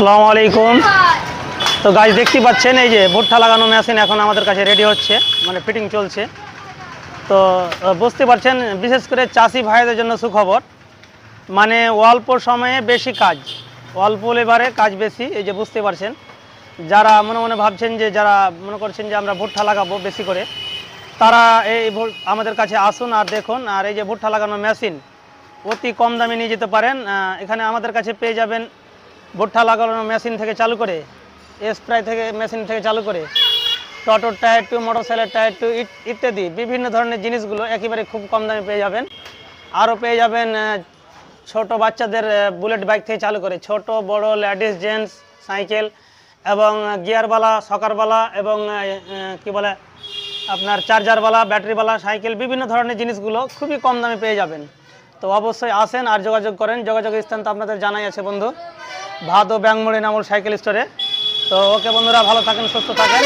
আসসালামু আলাইকুম। তো গাইস দেখতে পাচ্ছেন এই যে ভুট্টা লাগানো মেশিন এখন আমাদের কাছে রেডি হচ্ছে, মানে ফিটিং চলছে। তো বুঝতে পারছেন, বিশেষ করে চাষি ভাইদের জন্য সুখবর, মানে অল্প সময়ে বেশি কাজ, অল্প লেবারে কাজ বেশি। এই যে বুঝতে পারছেন, যারা মনে মনে ভাবছেন যে, যারা মনে করছেন যে আমরা ভুট্টা লাগাবো বেশি করে, তারা এই আমাদের কাছে আসুন আর দেখুন। আর এই যে ভুট্টা লাগানো মেশিন অতি কম দামে নিয়ে যেতে পারেন। এখানে আমাদের কাছে পেয়ে যাবেন ভুট্টা লাগানো মেশিন থেকে চালু করে, স্প্রে থেকে মেশিন থেকে চালু করে, টোটোর টায়ার টু মোটরসাইকেলের টায়ার টু ইত্যাদি বিভিন্ন ধরনের জিনিসগুলো একেবারে খুব কম দামে পেয়ে যাবেন। আরও পেয়ে যাবেন ছোট বাচ্চাদের বুলেট বাইক থেকে চালু করে ছোট বড় লেডিস জেন্টস সাইকেল এবং গিয়ারওয়ালা সকারওয়ালা এবং কি বলে আপনার চার্জারওয়ালা ব্যাটারিওয়ালা সাইকেল, বিভিন্ন ধরনের জিনিসগুলো খুবই কম দামে পেয়ে যাবেন। তো অবশ্যই আসেন আর যোগাযোগ করেন। যোগাযোগের স্থান তো আপনাদের জানাই আছে বন্ধু, ভাদো ব্যাংমুড়ি নামল সাইকেল স্টোরে। তো ওকে বন্ধুরা, ভালো থাকেন, সুস্থ থাকেন।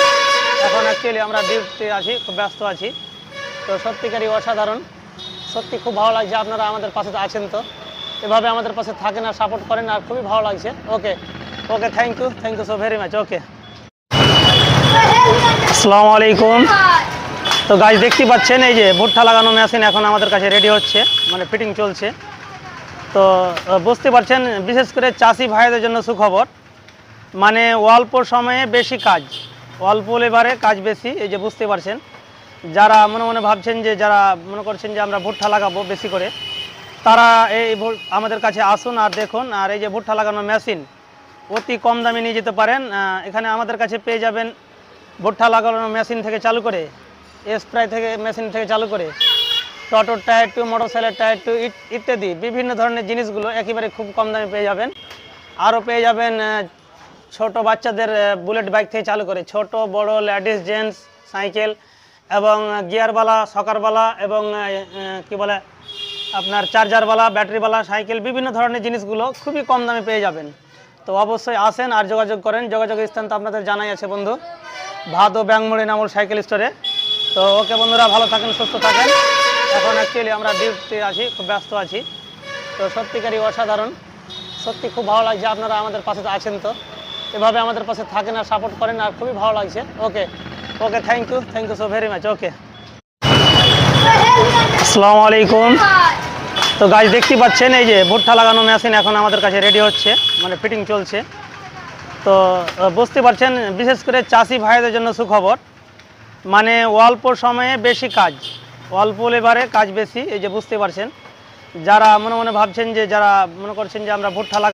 এখন অ্যাকচুয়ালি আমরা ডিউটিতে আছি, খুব ব্যস্ত আছি। তো সত্যিকারই অসাধারণ, সত্যি খুব ভালো লাগছে আপনারা আমাদের পাশে আছেন। তো এভাবে আমাদের পাশে থাকেন আর সাপোর্ট করেন, আর খুবই ভালো লাগছে। Okay okay, thank you so very much. Okay, আসসালামু আলাইকুম। তো গাইস দেখতে পাচ্ছেন এই যে ভুট্টা লাগানো মেশিন এখন আমাদের কাছে রেডি হচ্ছে, মানে ফিটিং চলছে। তো বুঝতে পারছেন, বিশেষ করে চাষি ভাইদের জন্য সুখবর, মানে অল্প সময়ে বেশি কাজ, অল্প লেবারে কাজ বেশি। এই যে বুঝতে পারছেন, যারা মনে মনে ভাবছেন যে, যারা মনে করছেন যে আমরা ভুট্টা লাগাবো বেশি করে, তারা এই আমাদের কাছে আসুন আর দেখুন। আর এই যে ভুট্টা লাগানো মেশিন অতি কম দামে নিয়ে যেতে পারেন। এখানে আমাদের কাছে পেয়ে যাবেন ভুট্টা লাগানো মেশিন থেকে চালু করে, স্প্রে থেকে মেশিন থেকে চালু করে, টোটোর টায়ার টু মোটরসাইকেলের টায়ার টু ইত্যাদি বিভিন্ন ধরনের জিনিসগুলো একেবারে খুব কম দামে পেয়ে যাবেন। আরও পেয়ে যাবেন ছোট বাচ্চাদের বুলেট বাইক থেকে চালু করে ছোট বড় লেডিস জেন্টস সাইকেল এবং গিয়ারওয়ালা সকারওয়ালা এবং কি বলে আপনার চার্জারওয়ালা ব্যাটারিওয়ালা সাইকেল, বিভিন্ন ধরনের জিনিসগুলো খুবই কম দামে পেয়ে যাবেন। তো অবশ্যই আসেন আর যোগাযোগ করেন। যোগাযোগের স্থান তো আপনাদের জানাই আছে বন্ধু, ভাদো ব্যাংমুড়ি নামল সাইকেল স্টোরে। তো ওকে বন্ধুরা, ভালো থাকেন, সুস্থ থাকেন। এখন অ্যাকচুয়ালি আমরা ডিউটিতে আছি, খুব ব্যস্ত আছি। তো সত্যিকারই অসাধারণ, সত্যি খুব ভালো লাগছে আপনারা আমাদের পাশে আছেন। তো এভাবে আমাদের পাশে থাকেন আর সাপোর্ট করেন, আর খুবই ভালো লাগছে। Okay okay, thank you so very much. Okay, আসসালামু আলাইকুম। তো গাইস দেখতে পাচ্ছেন এই যে ভুট্টা লাগানো মেশিন এখন আমাদের কাছে রেডি হচ্ছে, মানে ফিটিং চলছে। তো বুঝতে পারছেন, বিশেষ করে চাষি ভাইদের জন্য সুখবর, মানে অল্প সময়ে বেশি কাজ, অল্প লেবারে কাজ বেশি। এই যে বুঝতে পারছেন, যারা মনে মনে ভাবছেন যে, যারা মনে করছেন যে আমরা ভুট্টা